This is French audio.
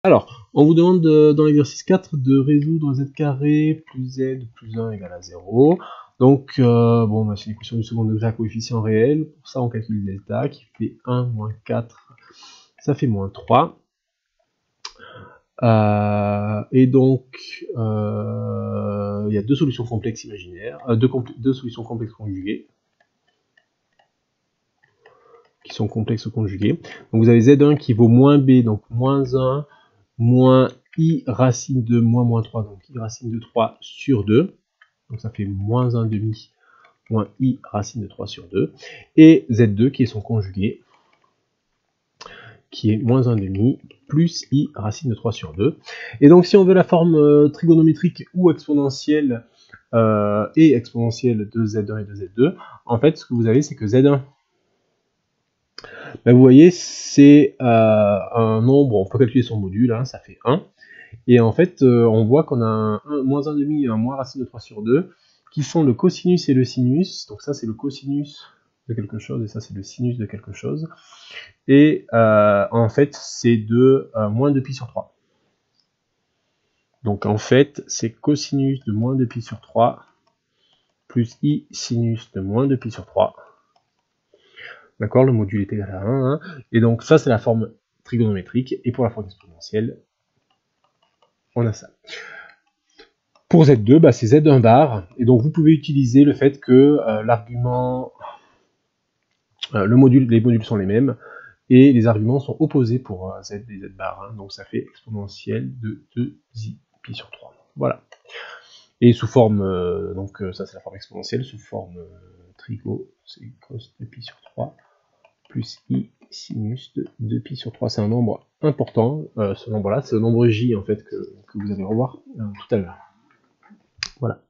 Alors, on vous demande dans l'exercice 4 de résoudre z carré plus z plus 1 égale à 0. Donc, bon, bah, c'est une équation du second degré à coefficient réel. Pour ça, on calcule delta qui fait 1 moins 4, ça fait moins 3. Et donc, il y a deux solutions complexes imaginaires, deux solutions complexes conjuguées, qui sont complexes conjuguées. Donc vous avez z1 qui vaut moins b, donc moins 1, moins i racine de moins 3, donc i racine de 3 sur 2. Donc ça fait moins 1 demi, moins i racine de 3 sur 2. Et z2 qui est son conjugué, qui est moins 1 demi, plus i racine de 3 sur 2. Et donc si on veut la forme trigonométrique ou exponentielle, et exponentielle de z1 et de z2, en fait ce que vous avez c'est que z1, ben vous voyez c'est un nombre, on peut calculer son module, hein, ça fait 1, et en fait on voit qu'on a un moins 1 demi et un moins racine de 3 sur 2, qui sont le cosinus et le sinus, donc ça c'est le cosinus de quelque chose, et ça c'est le sinus de quelque chose, et en fait c'est de moins 2pi sur 3. Donc en fait c'est cosinus de moins 2pi sur 3 plus i sinus de moins 2pi sur 3. D'accord, le module est égal à 1, hein. Et donc ça c'est la forme trigonométrique, et pour la forme exponentielle, on a ça. Pour Z2, bah, c'est Z1 bar, et donc vous pouvez utiliser le fait que l'argument, les modules sont les mêmes, et les arguments sont opposés pour Z et Z bar, hein. Donc ça fait exponentielle de 2i pi sur 3. Voilà. Et sous forme, donc ça c'est la forme exponentielle, sous forme trigo, c'est cos de pi sur 3, plus i sinus de 2pi sur 3. C'est un nombre important, ce nombre-là, c'est le nombre j en fait que vous allez revoir tout à l'heure. Voilà.